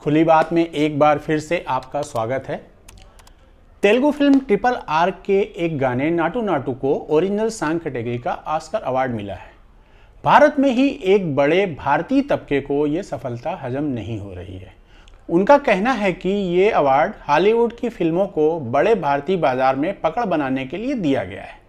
खुली बात में एक बार फिर से आपका स्वागत है। तेलुगु फिल्म RRR के एक गाने नाटू नाटू को ओरिजिनल सॉन्ग कैटेगरी का ऑस्कर अवार्ड मिला है। भारत में ही एक बड़े भारतीय तबके को ये सफलता हजम नहीं हो रही है। उनका कहना है कि ये अवार्ड हॉलीवुड की फिल्मों को बड़े भारतीय बाजार में पकड़ बनाने के लिए दिया गया है।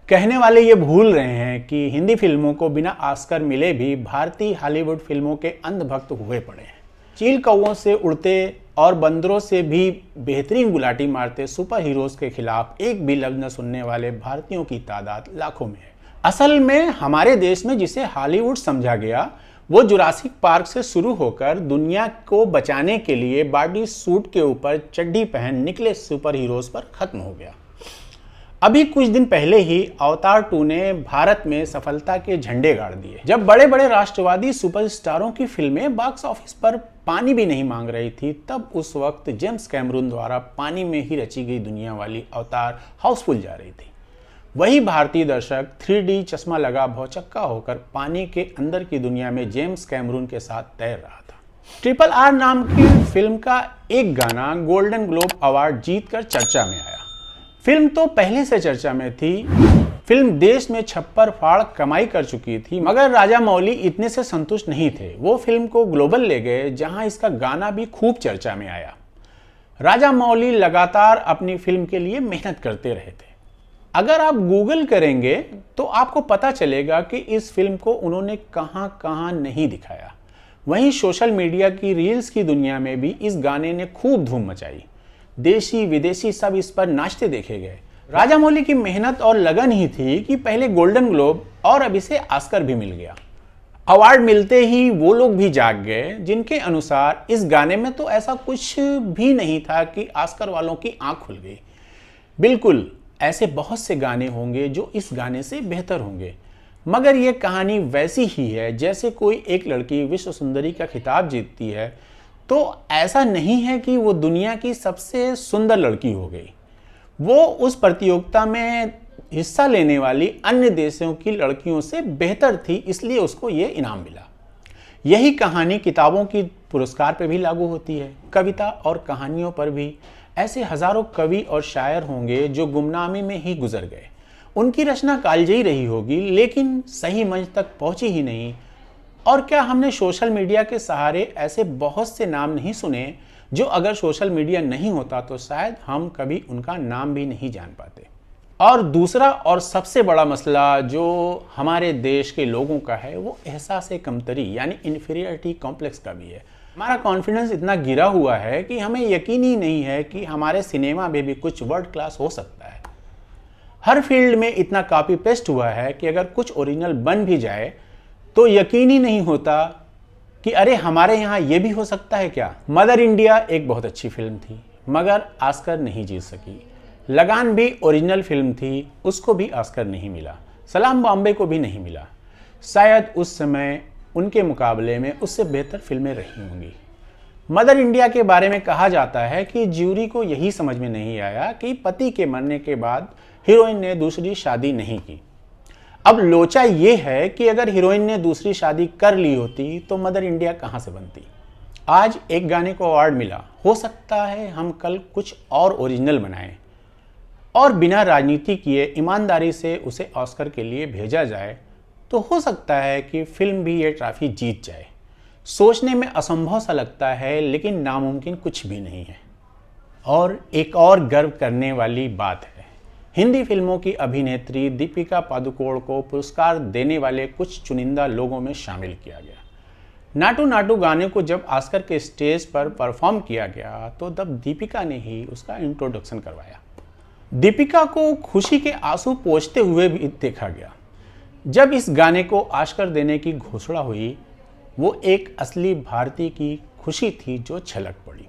कहने वाले ये भूल रहे हैं कि हिंदी फिल्मों को बिना ऑस्कर मिले भी भारतीय हॉलीवुड फिल्मों के अंधभक्त हुए पड़े हैं। चील कौवों से उड़ते और बंदरों से भी बेहतरीन गुलाटी मारते सुपर हीरोज के खिलाफ एक भी लफ्ज न सुनने वाले भारतीयों की तादाद लाखों में है। असल में हमारे देश में जिसे हॉलीवुड समझा गया वो जुरासिक पार्क से शुरू होकर दुनिया को बचाने के लिए बॉडी सूट के ऊपर चड्डी पहन निकले सुपर हीरोज पर खत्म हो गया। अभी कुछ दिन पहले ही अवतार 2 ने भारत में सफलता के झंडे गाड़ दिए। जब बड़े बड़े राष्ट्रवादी सुपरस्टारों की फिल्में बॉक्स ऑफिस पर पानी भी नहीं मांग रही थी, तब उस वक्त जेम्स कैमरून द्वारा पानी में ही रची गई दुनिया वाली अवतार हाउसफुल जा रही थी। वही भारतीय दर्शक 3D चश्मा लगा भौचक्का होकर पानी के अंदर की दुनिया में जेम्स कैमरून के साथ तैर रहा था। RRR नाम की फिल्म का एक गाना गोल्डन ग्लोब अवार्ड जीतकर चर्चा में आया। फिल्म तो पहले से चर्चा में थी। फिल्म देश में छप्पर फाड़ कमाई कर चुकी थी, मगर राजामौली इतने से संतुष्ट नहीं थे। वो फिल्म को ग्लोबल ले गए, जहां इसका गाना भी खूब चर्चा में आया। राजामौली लगातार अपनी फिल्म के लिए मेहनत करते रहे थे। अगर आप गूगल करेंगे तो आपको पता चलेगा कि इस फिल्म को उन्होंने कहां कहां नहीं दिखाया। वहीं सोशल मीडिया की रील्स की दुनिया में भी इस गाने ने खूब धूम मचाई। देशी विदेशी सब इस पर नाचते देखे गए। राजामौली की मेहनत और लगन ही थी कि पहले गोल्डन ग्लोब और अब इसे ऑस्कर भी मिल गया। अवार्ड मिलते ही वो लोग भी जाग गए जिनके अनुसार इस गाने में तो ऐसा कुछ भी नहीं था कि ऑस्कर वालों की आंख खुल गई। बिल्कुल ऐसे बहुत से गाने होंगे जो इस गाने से बेहतर होंगे, मगर यह कहानी वैसी ही है जैसे कोई एक लड़की विश्व सुंदरी का खिताब जीतती है तो ऐसा नहीं है कि वो दुनिया की सबसे सुंदर लड़की हो गई। वो उस प्रतियोगिता में हिस्सा लेने वाली अन्य देशों की लड़कियों से बेहतर थी, इसलिए उसको ये इनाम मिला। यही कहानी किताबों की पुरस्कार पर भी लागू होती है, कविता और कहानियों पर भी। ऐसे हजारों कवि और शायर होंगे जो गुमनामी में ही गुजर गए। उनकी रचना कालजयी रही होगी, लेकिन सही मंच तक पहुंची ही नहीं। और क्या हमने सोशल मीडिया के सहारे ऐसे बहुत से नाम नहीं सुने जो अगर सोशल मीडिया नहीं होता तो शायद हम कभी उनका नाम भी नहीं जान पाते। और दूसरा और सबसे बड़ा मसला जो हमारे देश के लोगों का है वो एहसास कमतरी यानी इन्फीरियरिटी कॉम्प्लेक्स का भी है। हमारा कॉन्फिडेंस इतना गिरा हुआ है कि हमें यकीन ही नहीं है कि हमारे सिनेमा में भी कुछ वर्ल्ड क्लास हो सकता है। हर फील्ड में इतना कॉपी पेस्ट हुआ है कि अगर कुछ ओरिजिनल बन भी जाए तो यकीन ही नहीं होता कि अरे हमारे यहाँ ये भी हो सकता है क्या। मदर इंडिया एक बहुत अच्छी फिल्म थी, मगर ऑस्कर नहीं जीत सकी। लगान भी ओरिजिनल फिल्म थी, उसको भी ऑस्कर नहीं मिला। सलाम बॉम्बे को भी नहीं मिला। शायद उस समय उनके मुकाबले में उससे बेहतर फिल्में रही होंगी। मदर इंडिया के बारे में कहा जाता है कि ज्यूरी को यही समझ में नहीं आया कि पति के मरने के बाद हीरोइन ने दूसरी शादी नहीं की। अब लोचा ये है कि अगर हीरोइन ने दूसरी शादी कर ली होती तो मदर इंडिया कहां से बनती। आज एक गाने को अवार्ड मिला, हो सकता है हम कल कुछ और ओरिजिनल बनाएं और बिना राजनीति किए ईमानदारी से उसे ऑस्कर के लिए भेजा जाए तो हो सकता है कि फिल्म भी ये ट्रॉफी जीत जाए। सोचने में असंभव सा लगता है, लेकिन नामुमकिन कुछ भी नहीं है। और एक और गर्व करने वाली बात है, हिंदी फिल्मों की अभिनेत्री दीपिका पादुकोण को पुरस्कार देने वाले कुछ चुनिंदा लोगों में शामिल किया गया। नाटू नाटू गाने को जब ऑस्कर के स्टेज पर परफॉर्म किया गया तो तब दीपिका ने ही उसका इंट्रोडक्शन करवाया। दीपिका को खुशी के आंसू पोंछते हुए भी देखा गया। जब इस गाने को ऑस्कर देने की घोषणा हुई, वो एक असली भारतीय की खुशी थी जो छलक पड़ी।